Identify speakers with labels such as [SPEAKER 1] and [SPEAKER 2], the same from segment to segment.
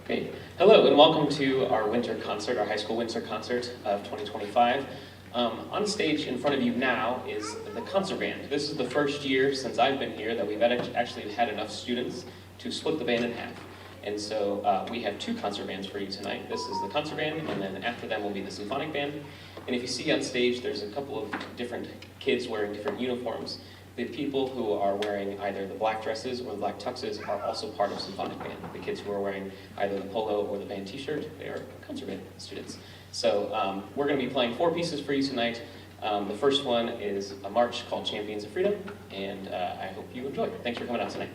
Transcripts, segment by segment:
[SPEAKER 1] Great. Hello and welcome to our winter concert, our high school winter concert of 2025. On stage in front of you now is the concert band. This is the first year since I've been here that we've actually had enough students to split the band in half. And so we have two concert bands for you tonight. This is the concert band, and then after them will be the symphonic band. And if you see on stage, there's a couple of different kids wearing different uniforms. The people who are wearing either the black dresses or the black tuxes are also part of symphonic band. The kids who are wearing either the polo or the band t-shirt, they are concert band students. So we're going to be playing 4 pieces for you tonight. The first one is a march called Champions of Freedom, and I hope you enjoy. Thanks for coming out tonight.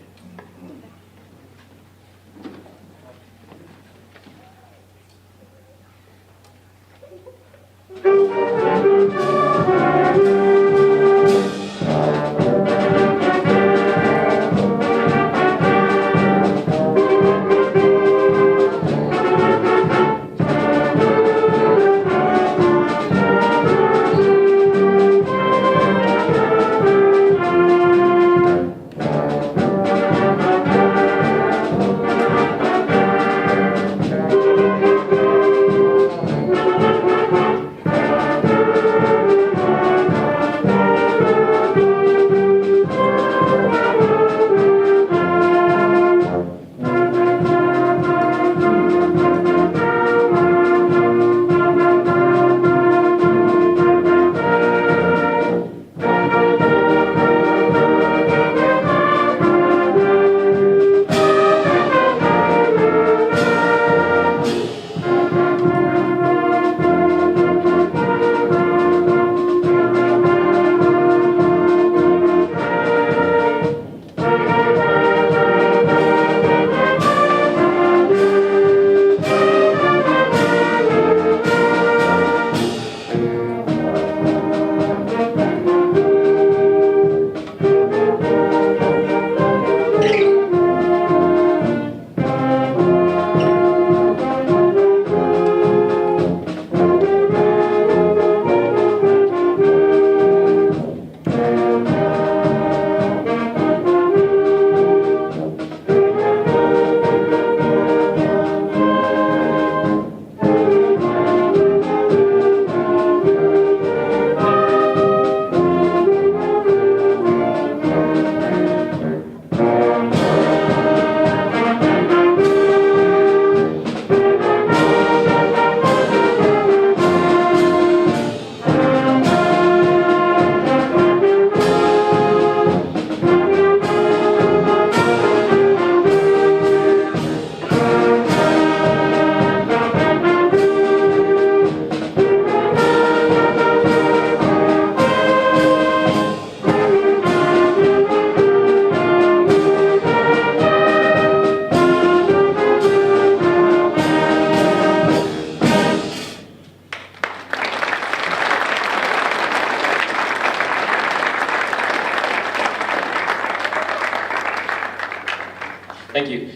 [SPEAKER 1] Thank you.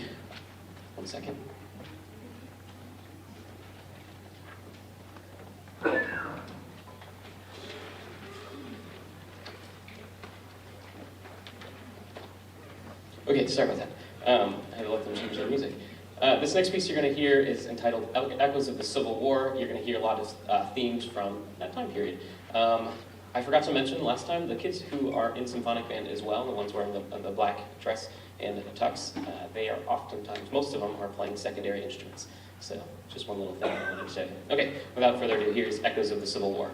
[SPEAKER 1] 1 second. Okay, sorry about that. I had to let them change their music. This next piece you're going to hear is entitled Echoes of the Civil War. You're going to hear a lot of themes from that time period. I forgot to mention last time, the kids who are in symphonic band as well, the ones wearing the black dress and the tux, they are oftentimes, most of them are playing secondary instruments. So just one little thing I wanted to say. Okay, without further ado, here's Echoes of the Civil War.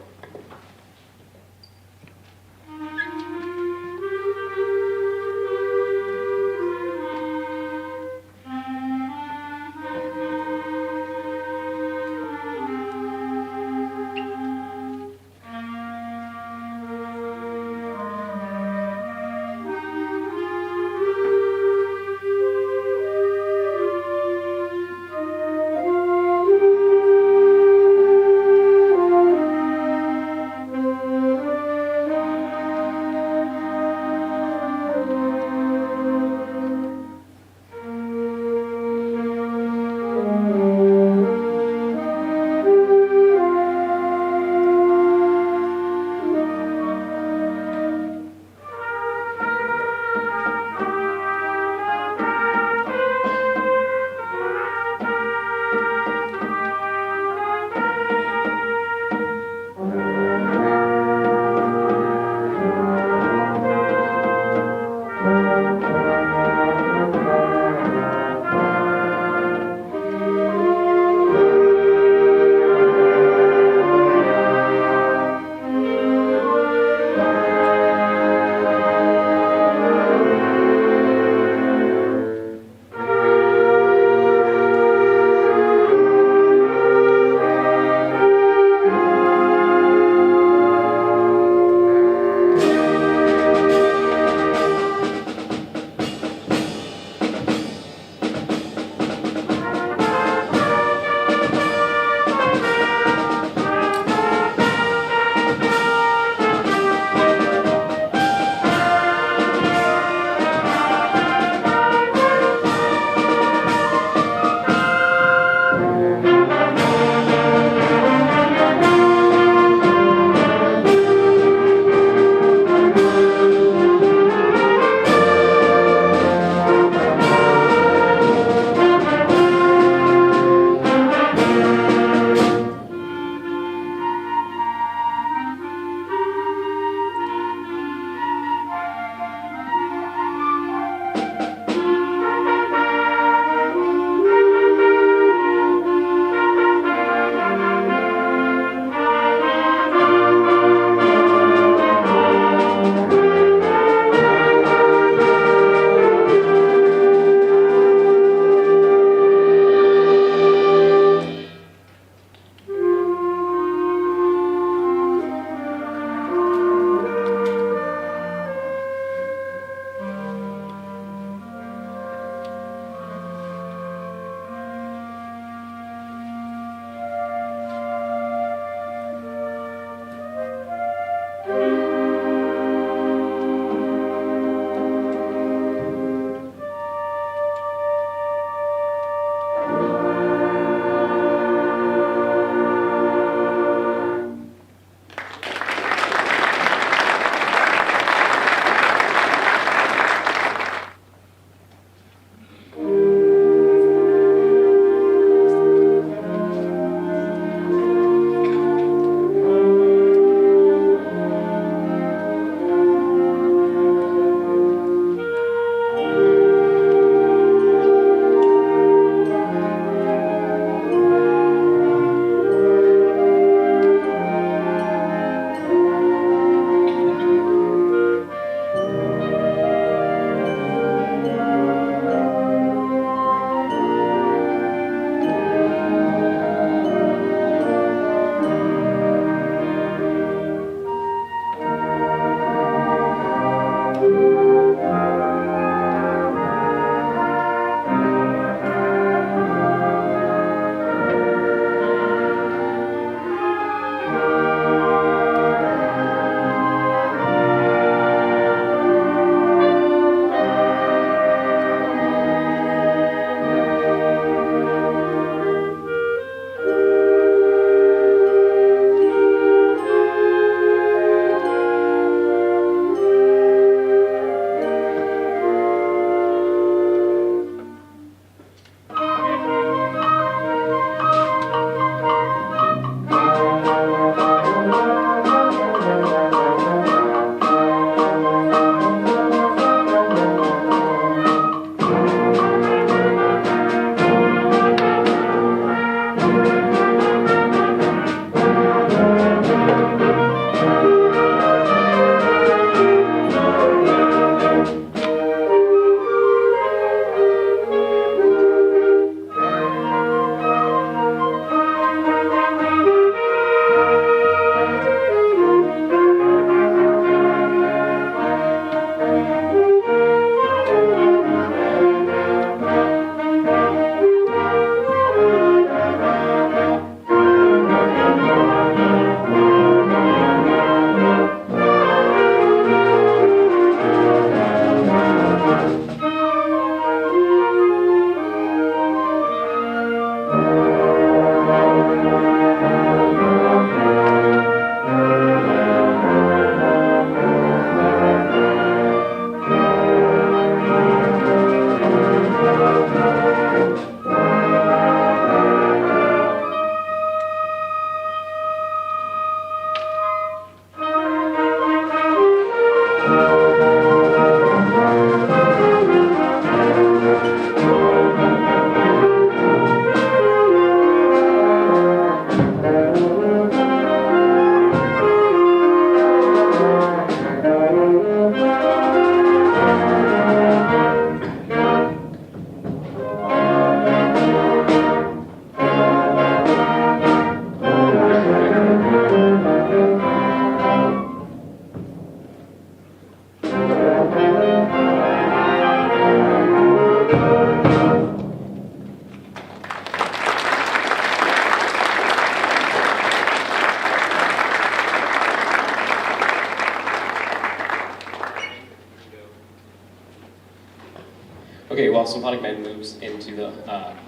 [SPEAKER 1] Okay, while some Paulding band moves into the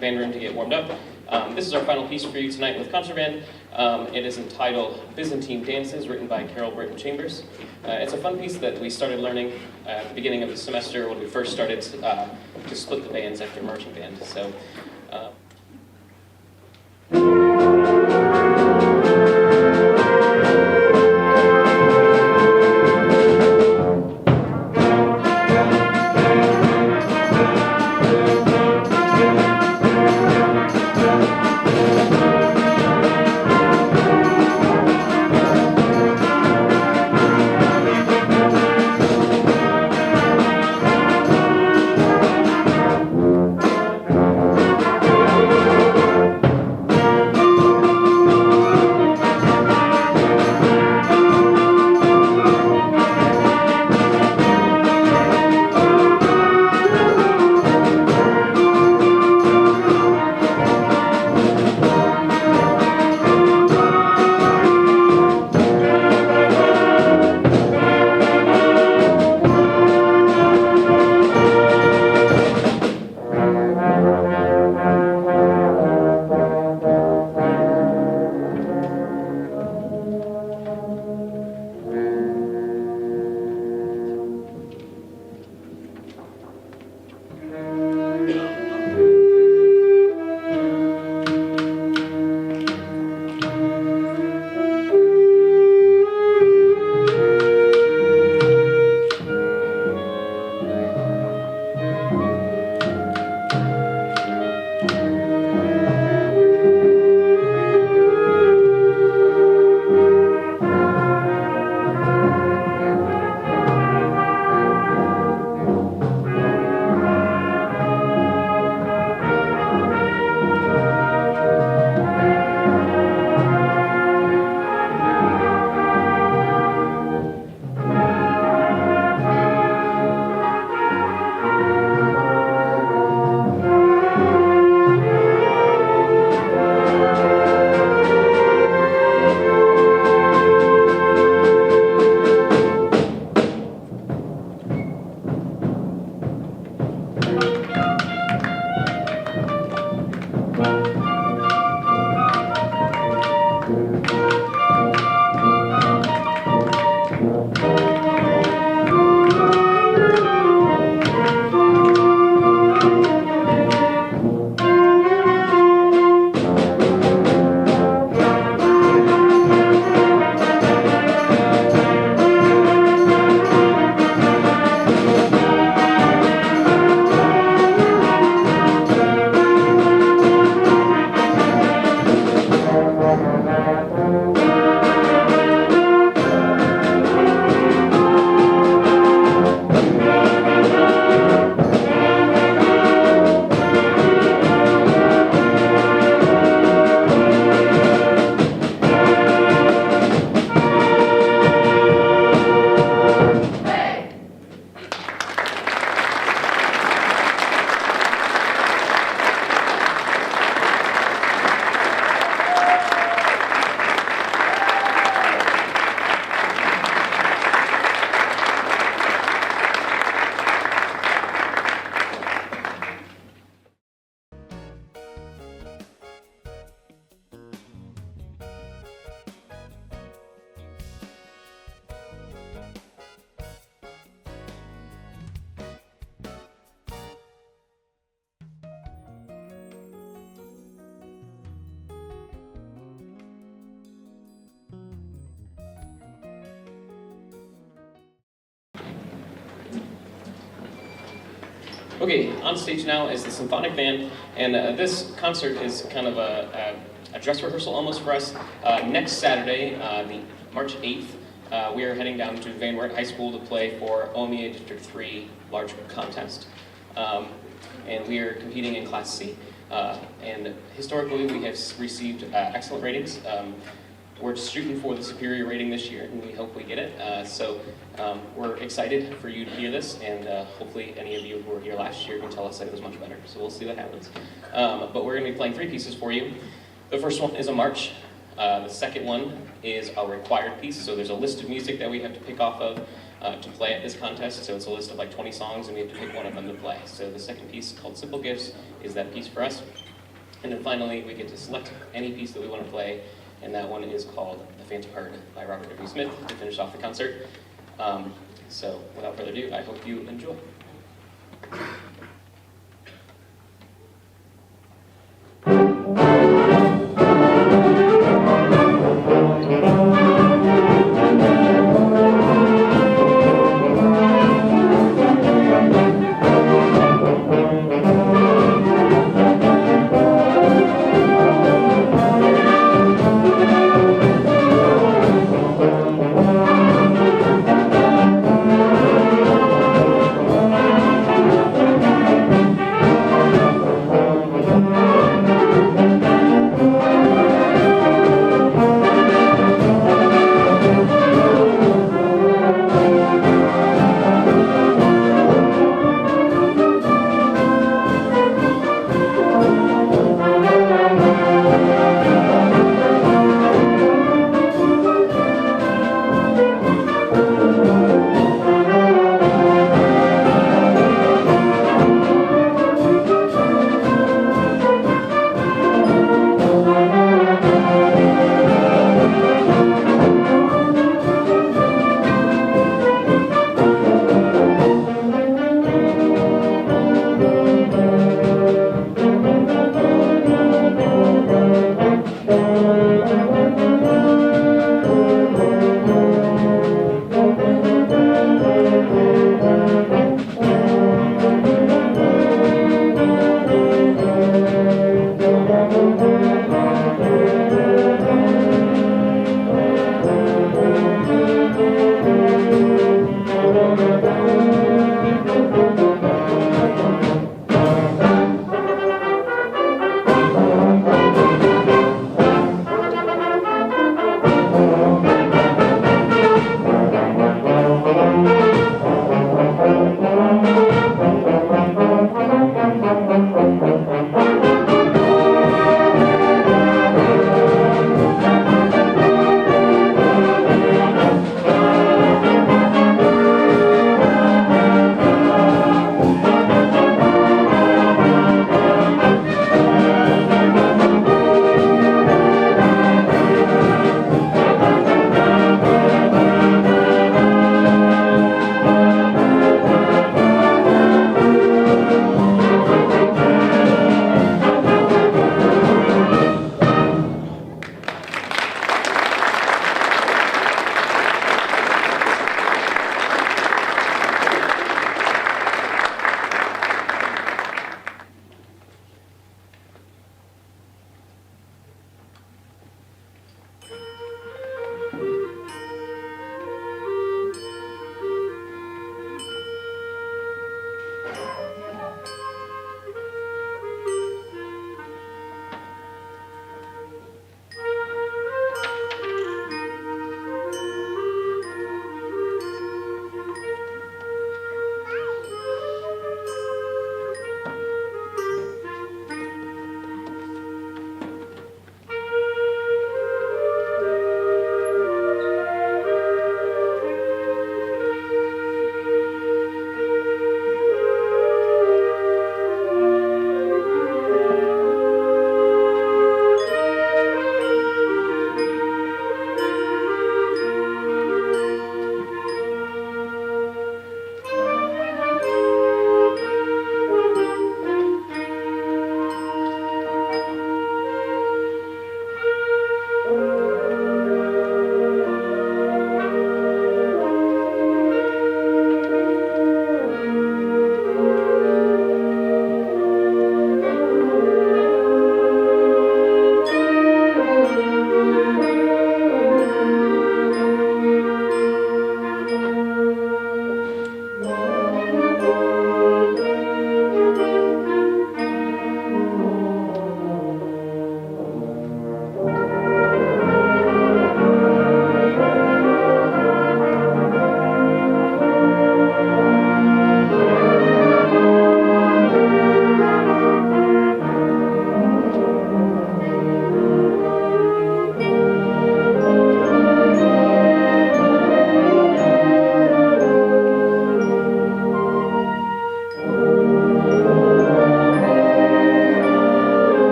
[SPEAKER 1] band room to get warmed up, this is our final piece for you tonight with concert band. It is entitled Byzantine Dances, written by Carol Britton Chambers. It's a fun piece that we started learning at the beginning of the semester when we first started to split the bands after marching band. So. Okay, on stage now is the symphonic band, and this concert is kind of a dress rehearsal almost for us. Next Saturday, the March 8th, we are heading down to Van Wert High School to play for OMEA District 3 large contest. And we are competing in Class C. And historically, we have received excellent ratings. We're shooting for the superior rating this year, and we hope we get it. So we're excited for you to hear this, and hopefully any of you who were here last year can tell us that it was much better. So we'll see what happens. But we're going to be playing 3 pieces for you. The first one is a march. The second one is a required piece. So there's a list of music that we have to pick off of to play at this contest. So it's a list of like 20 songs, and we have to pick one of them to play. So the second piece, called Simple Gifts, is that piece for us. And then finally, we get to select any piece that we want to play, and that one is called The Phantom Heart by Robert W. Smith to finish off the concert. So without further ado, I hope you enjoy.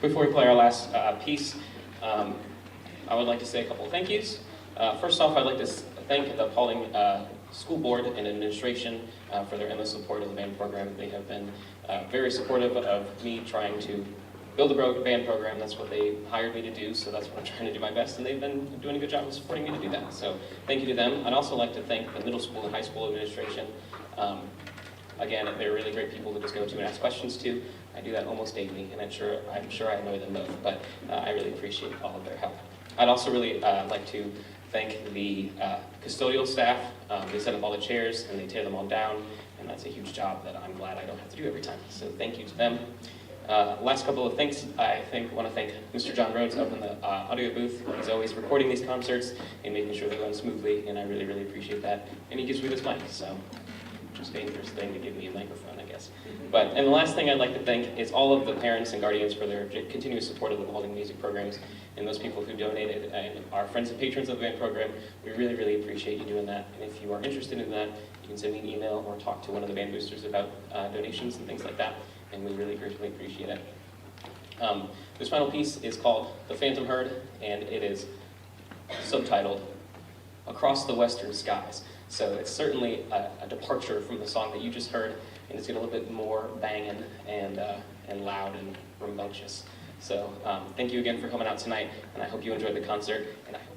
[SPEAKER 1] Before we play our last piece, I would like to say a couple of thank yous. First off, I'd like to thank the Paulding School Board and Administration for their endless support of the band program. They have been very supportive of me trying to build a band program. That's what they hired me to do, so that's what I'm trying to do my best, and they've been doing a good job of supporting me to do that. So thank you to them. I'd also like to thank the middle school and high school administration. Again, they're really great people to just go to and ask questions to. I do that almost daily, and I'm sure I annoy them both, but I really appreciate all of their help. I'd also really like to thank the custodial staff. They set up all the chairs, and they tear them all down, and that's a huge job that I'm glad I don't have to do every time. So thank you to them. Last couple of thanks, I want to thank Mr. John Rhodes up in the audio booth. He's always recording these concerts and making sure they run smoothly, and I really, really appreciate that. And he gives me this mic, so just a dangerous thing to give me a microphone, I guess. And the last thing I'd like to thank is all of the parents and guardians for their continuous support of the Paulding music programs, and those people who donated and are friends and patrons of the band program. We really, really appreciate you doing that. And if you are interested in that, you can send me an email or talk to one of the band boosters about donations and things like that. And we really greatly appreciate it. This final piece is called The Phantom Herd, and it is subtitled Across the Western Skies. So it's certainly a departure from the song that you just heard, and it's getting a little bit more banging and loud and rambunctious. So thank you again for coming out tonight, and I hope you enjoyed the concert, and I hope